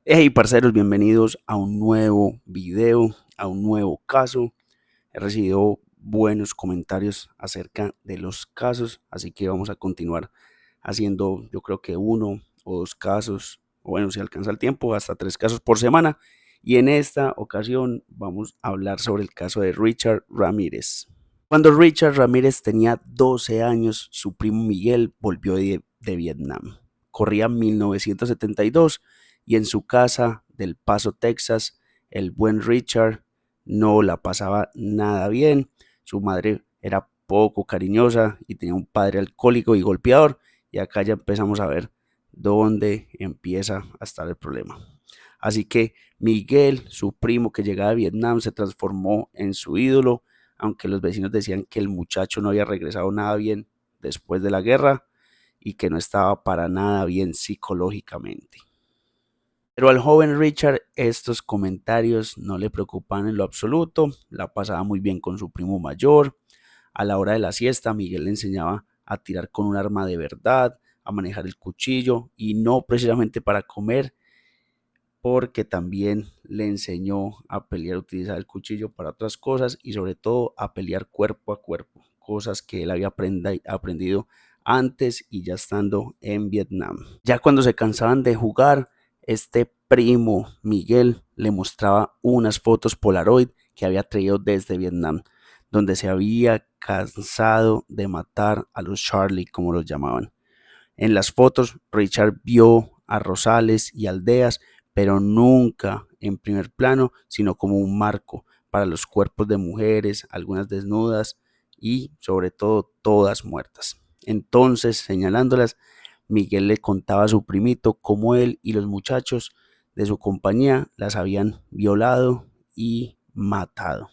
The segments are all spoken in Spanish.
Hey, parceros, bienvenidos a un nuevo video, a un nuevo caso. He recibido buenos comentarios acerca de los casos, así que vamos a continuar haciendo, yo creo que uno o dos casos, o bueno, si alcanza el tiempo, hasta tres casos por semana. Y en esta ocasión vamos a hablar sobre el caso de Richard Ramírez. Cuando Richard Ramírez tenía 12 años, su primo Miguel volvió de Vietnam. Corría 1972 y en su casa del Paso, Texas, el buen Richard no la pasaba nada bien. Su madre era poco cariñosa y tenía un padre alcohólico y golpeador. Y acá ya empezamos a ver dónde empieza a estar el problema. Así que Miguel, su primo que llegaba de Vietnam, se transformó en su ídolo, aunque los vecinos decían que el muchacho no había regresado nada bien después de la guerra y que no estaba para nada bien psicológicamente. Pero al joven Richard estos comentarios no le preocupaban en lo absoluto, la pasaba muy bien con su primo mayor. A la hora de la siesta, Miguel le enseñaba a tirar con un arma de verdad, a manejar el cuchillo y no precisamente para comer, porque también le enseñó a pelear, a utilizar el cuchillo para otras cosas y sobre todo a pelear cuerpo a cuerpo, cosas que él había aprendido antes y ya estando en Vietnam. Ya cuando se cansaban de jugar, este primo Miguel le mostraba unas fotos Polaroid que había traído desde Vietnam, donde se había cansado de matar a los Charlie, como los llamaban. En las fotos, Richard vio a Rosales y aldeas, pero nunca en primer plano, sino como un marco para los cuerpos de mujeres, algunas desnudas y sobre todo todas muertas. Entonces, señalándolas, Miguel le contaba a su primito cómo él y los muchachos de su compañía las habían violado y matado.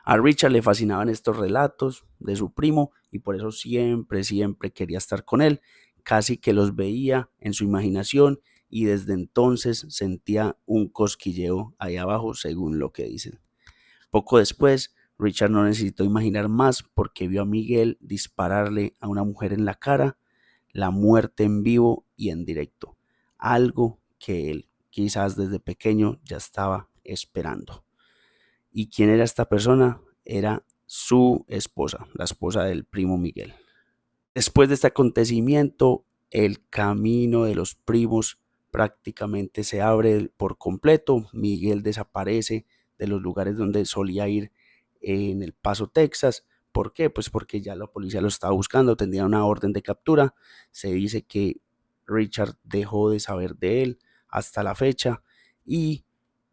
A Richard le fascinaban estos relatos de su primo y por eso siempre quería estar con él, casi que los veía en su imaginación y desde entonces sentía un cosquilleo ahí abajo, según lo que dicen. Poco después, Richard no necesitó imaginar más porque vio a Miguel dispararle a una mujer en la cara, la muerte en vivo y en directo, algo que él quizás desde pequeño ya estaba esperando. ¿Y quién era esta persona? Era su esposa, la esposa del primo Miguel. Después de este acontecimiento, el camino de los primos prácticamente se abre por completo. Miguel desaparece de los lugares donde solía ir en El Paso, Texas. ¿Por qué? Pues porque ya la policía lo estaba buscando, tendría una orden de captura. Se dice que Richard dejó de saber de él hasta la fecha y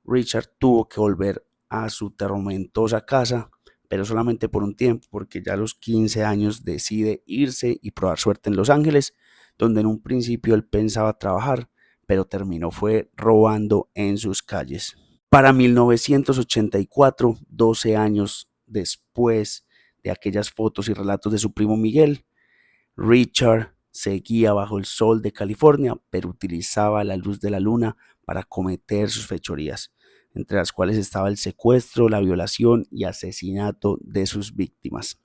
Richard tuvo que volver a su tormentosa casa, pero solamente por un tiempo, porque ya a los 15 años decide irse y probar suerte en Los Ángeles, donde en un principio él pensaba trabajar, pero terminó fue robando en sus calles. Para 1984, 12 años después de aquellas fotos y relatos de su primo Miguel, Richard seguía bajo el sol de California, pero utilizaba la luz de la luna para cometer sus fechorías, entre las cuales estaba el secuestro, la violación y asesinato de sus víctimas.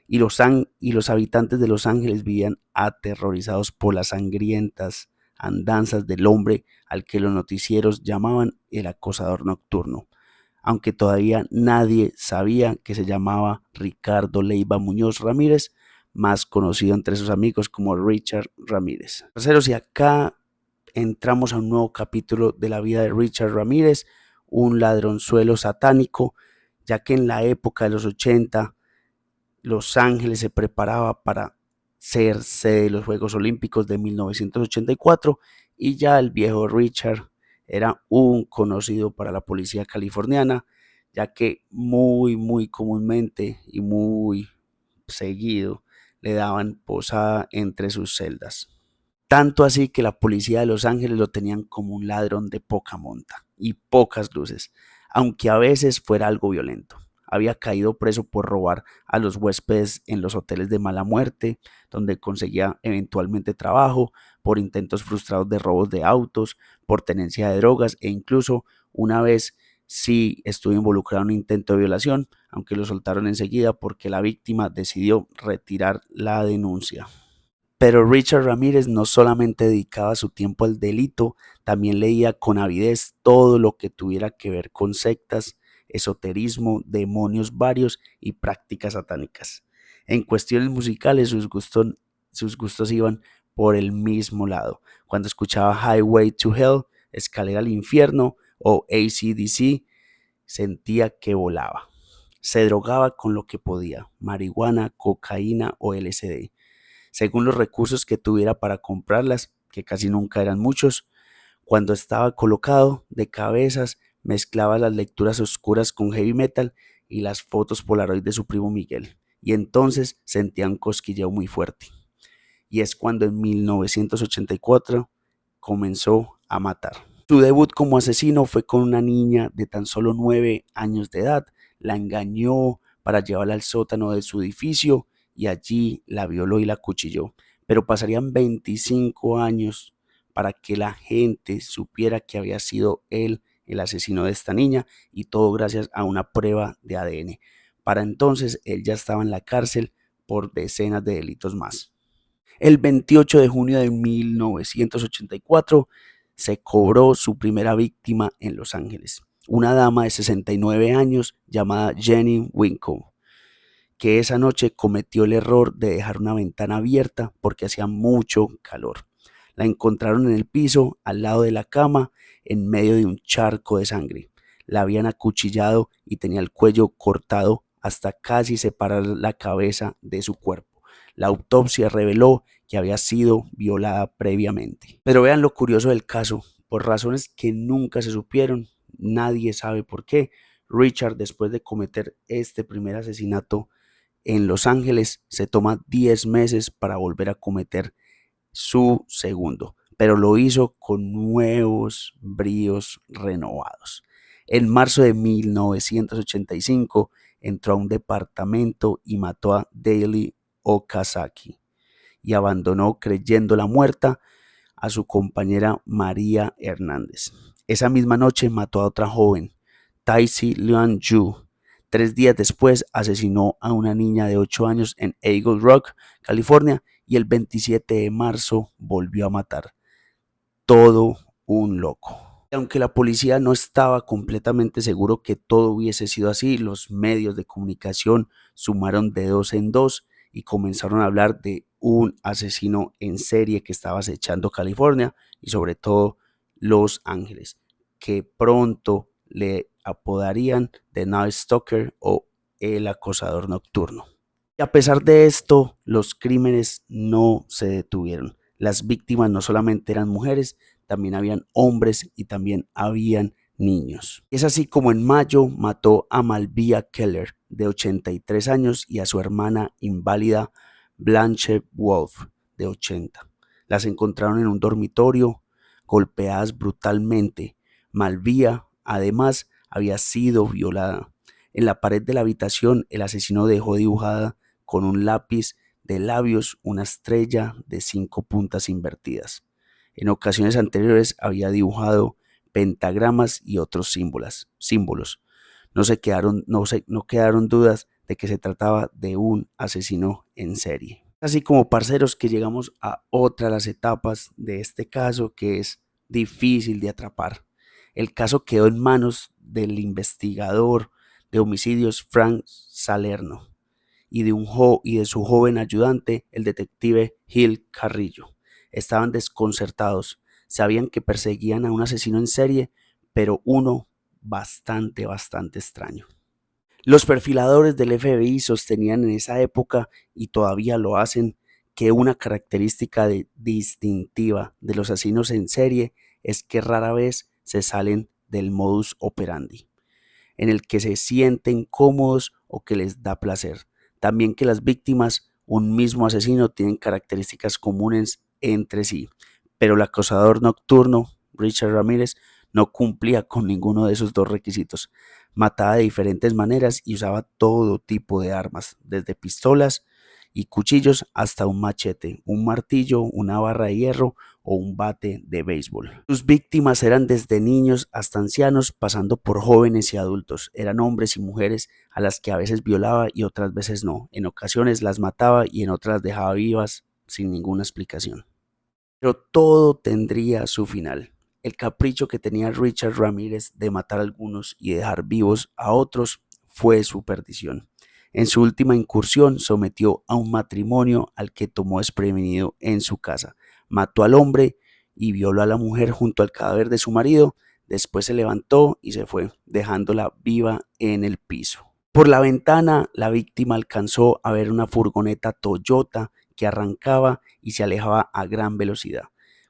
Y los habitantes de Los Ángeles vivían aterrorizados por las sangrientas andanzas del hombre al que los noticieros llamaban el acosador nocturno, aunque todavía nadie sabía que se llamaba Ricardo Leiva Muñoz Ramírez, más conocido entre sus amigos como Richard Ramírez. Terceros, y acá entramos a un nuevo capítulo de la vida de Richard Ramírez, un ladronzuelo satánico, ya que en la época de los 80 Los Ángeles se preparaba para ser sede de los Juegos Olímpicos de 1984 y ya el viejo Richard era un conocido para la policía californiana, ya que muy comúnmente y muy seguido le daban posada entre sus celdas. Tanto así que la policía de Los Ángeles lo tenían como un ladrón de poca monta y pocas luces, aunque a veces fuera algo violento. Había caído preso por robar a los huéspedes en los hoteles de mala muerte, donde conseguía eventualmente trabajo, por intentos frustrados de robos de autos, por tenencia de drogas e incluso una vez sí estuvo involucrado en un intento de violación, aunque lo soltaron enseguida porque la víctima decidió retirar la denuncia. Pero Richard Ramírez no solamente dedicaba su tiempo al delito, también leía con avidez todo lo que tuviera que ver con sectas, esoterismo, demonios varios y prácticas satánicas. En cuestiones musicales sus gustos iban por el mismo lado. Cuando escuchaba Highway to Hell, Escalera al Infierno o AC/DC, sentía que volaba. Se drogaba con lo que podía, marihuana, cocaína o LSD según los recursos que tuviera para comprarlas, que casi nunca eran muchos. Cuando estaba colocado de cabezas, mezclaba las lecturas oscuras con heavy metal y las fotos Polaroid de su primo Miguel, y entonces sentía un cosquilleo muy fuerte. Y es cuando en 1984 comenzó a matar. Su debut como asesino fue con una niña de tan solo 9 años de edad. La engañó para llevarla al sótano de su edificio y allí la violó y la acuchilló. Pero pasarían 25 años para que la gente supiera que había sido él el asesino de esta niña, y todo gracias a una prueba de ADN. Para entonces él ya estaba en la cárcel por decenas de delitos más. El 28 de junio de 1984 se cobró su primera víctima en Los Ángeles, una dama de 69 años llamada Jenny Winkle, que esa noche cometió el error de dejar una ventana abierta porque hacía mucho calor. La encontraron en el piso, al lado de la cama, en medio de un charco de sangre. La habían acuchillado y tenía el cuello cortado hasta casi separar la cabeza de su cuerpo. La autopsia reveló que había sido violada previamente. Pero vean lo curioso del caso. Por razones que nunca se supieron, nadie sabe por qué, Richard, después de cometer este primer asesinato en Los Ángeles, se toma 10 meses para volver a cometer su segundo, pero lo hizo con nuevos bríos renovados. En marzo de 1985 entró a un departamento y mató a Daily Okazaki y abandonó, creyéndola muerta, a su compañera María Hernández. Esa misma noche mató a otra joven, Taisi Lian-Yu. 3 días después asesinó a una niña de 8 años en Eagle Rock, California, y el 27 de marzo volvió a matar. Todo un loco. Aunque la policía no estaba completamente seguro que todo hubiese sido así, los medios de comunicación sumaron de dos en dos y comenzaron a hablar de un asesino en serie que estaba acechando California y sobre todo Los Ángeles, que pronto le apodarían The Night Stalker o el acosador nocturno. Y a pesar de esto, los crímenes no se detuvieron. Las víctimas no solamente eran mujeres, también habían hombres y también habían niños. Es así como en mayo mató a Malvia Keller, de 83 años, y a su hermana inválida Blanche Wolf, de 80. Las encontraron en un dormitorio, golpeadas brutalmente. Malvia, además, había sido violada. En la pared de la habitación, el asesino dejó dibujada con un lápiz de labios una estrella de 5 puntas invertidas. En ocasiones anteriores había dibujado pentagramas y otros símbolos. No quedaron dudas de que se trataba de un asesino en serie. Así como, parceros, que llegamos a otra de las etapas de este caso, que es difícil de atrapar. El caso quedó en manos del investigador de homicidios Frank Salerno y de su joven ayudante, el detective Gil Carrillo. Estaban desconcertados, sabían que perseguían a un asesino en serie, pero uno bastante extraño. Los perfiladores del FBI sostenían en esa época, y todavía lo hacen, que una característica distintiva de los asesinos en serie es que rara vez se salen del modus operandi, en el que se sienten cómodos o que les da placer. También que las víctimas, un mismo asesino, tienen características comunes entre sí, pero el acosador nocturno, Richard Ramírez, no cumplía con ninguno de esos dos requisitos. Mataba de diferentes maneras y usaba todo tipo de armas, desde pistolas y cuchillos hasta un machete, un martillo, una barra de hierro o un bate de béisbol. Sus víctimas eran desde niños hasta ancianos, pasando por jóvenes y adultos. Eran hombres y mujeres a las que a veces violaba y otras veces no. En ocasiones las mataba y en otras las dejaba vivas sin ninguna explicación. Pero todo tendría su final. El capricho que tenía Richard Ramírez de matar a algunos y dejar vivos a otros fue su perdición. En su última incursión sometió a un matrimonio al que tomó desprevenido en su casa. Mató al hombre y violó a la mujer junto al cadáver de su marido. Después se levantó y se fue, dejándola viva en el piso. Por la ventana, la víctima alcanzó a ver una furgoneta Toyota que arrancaba y se alejaba a gran velocidad.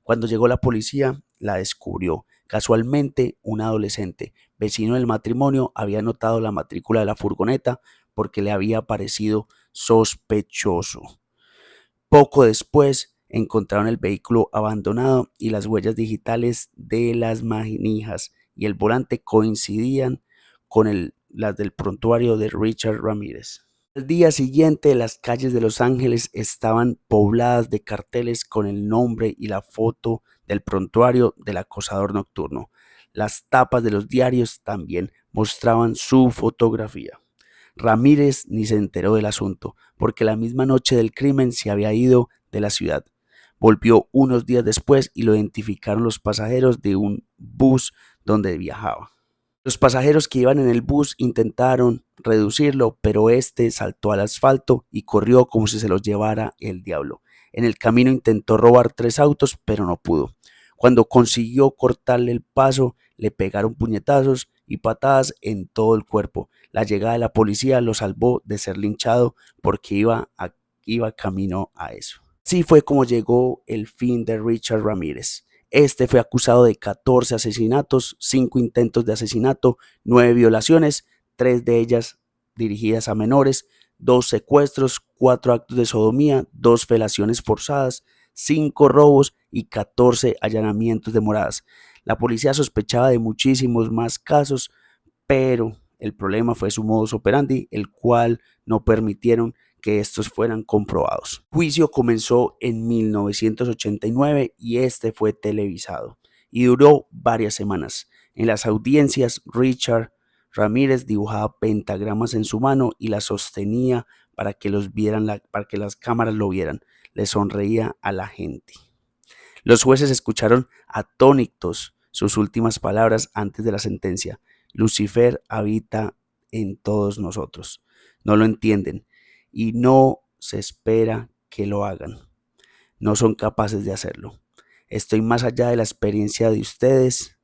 Cuando llegó la policía, la descubrió. Casualmente, un adolescente, vecino del matrimonio, había notado la matrícula de la furgoneta porque le había parecido sospechoso. Poco después, encontraron el vehículo abandonado y las huellas digitales de las manijas y el volante coincidían con las del prontuario de Richard Ramírez. Al día siguiente, las calles de Los Ángeles estaban pobladas de carteles con el nombre y la foto del prontuario del acosador nocturno. Las tapas de los diarios también mostraban su fotografía. Ramírez ni se enteró del asunto, porque la misma noche del crimen se había ido de la ciudad. Volvió unos días después y lo identificaron los pasajeros de un bus donde viajaba. Los pasajeros que iban en el bus intentaron reducirlo, pero este saltó al asfalto y corrió como si se los llevara el diablo. En el camino intentó robar 3 autos, pero no pudo. Cuando consiguió cortarle el paso, le pegaron puñetazos y patadas en todo el cuerpo. La llegada de la policía lo salvó de ser linchado porque iba camino a eso. Así fue como llegó el fin de Richard Ramírez. Este fue acusado de 14 asesinatos, 5 intentos de asesinato, 9 violaciones, 3 de ellas dirigidas a menores, 2 secuestros, 4 actos de sodomía, 2 felaciones forzadas, 5 robos y 14 allanamientos de moradas. La policía sospechaba de muchísimos más casos, pero el problema fue su modus operandi, el cual no permitieron que estos fueran comprobados. El juicio comenzó en 1989 y este fue televisado y duró varias semanas. En las audiencias, Richard Ramírez dibujaba pentagramas en su mano y las sostenía para que para que las cámaras lo vieran. Le sonreía a la gente. Los jueces escucharon atónitos sus últimas palabras antes de la sentencia. Lucifer habita en todos nosotros. No lo entienden y no se espera que lo hagan. No son capaces de hacerlo. Estoy más allá de la experiencia de ustedes.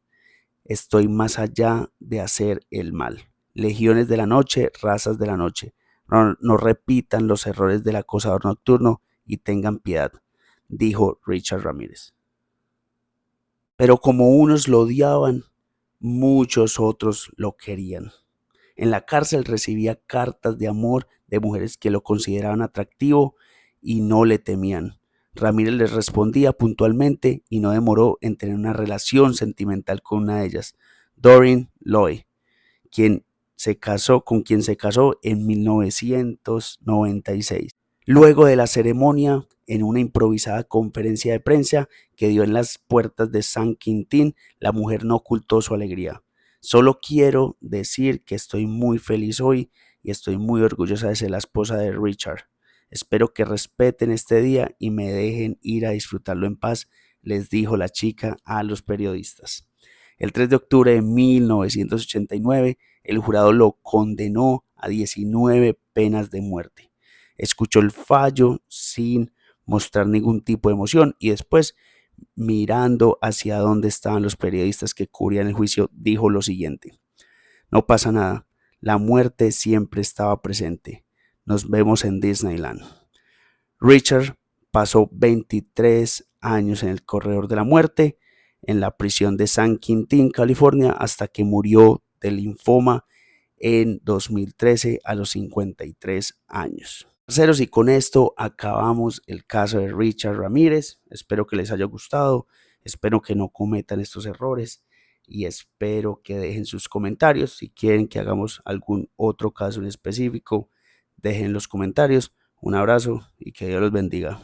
Estoy más allá de hacer el mal. Legiones de la noche, razas de la noche. No repitan los errores del acosador nocturno y tengan piedad, dijo Richard Ramírez. Pero como unos lo odiaban, muchos otros lo querían. En la cárcel recibía cartas de amor de mujeres que lo consideraban atractivo y no le temían. Ramírez les respondía puntualmente y no demoró en tener una relación sentimental con una de ellas, Doreen Loy, con quien se casó en 1996. Luego de la ceremonia, en una improvisada conferencia de prensa que dio en las puertas de San Quintín, la mujer no ocultó su alegría. Solo quiero decir que estoy muy feliz hoy y estoy muy orgullosa de ser la esposa de Richard. Espero que respeten este día y me dejen ir a disfrutarlo en paz, les dijo la chica a los periodistas. El 3 de octubre de 1989, el jurado lo condenó a 19 penas de muerte. Escuchó el fallo sin mostrar ningún tipo de emoción y después, mirando hacia donde estaban los periodistas que cubrían el juicio, dijo lo siguiente: no pasa nada, la muerte siempre estaba presente. Nos vemos en Disneyland. Richard pasó 23 años en el corredor de la muerte, en la prisión de San Quintín, California, hasta que murió de linfoma en 2013 a los 53 años. Parceros, y con esto acabamos el caso de Richard Ramírez. Espero que les haya gustado, espero que no cometan estos errores y espero que dejen sus comentarios. Si quieren que hagamos algún otro caso en específico, dejen los comentarios. Un abrazo y que Dios los bendiga.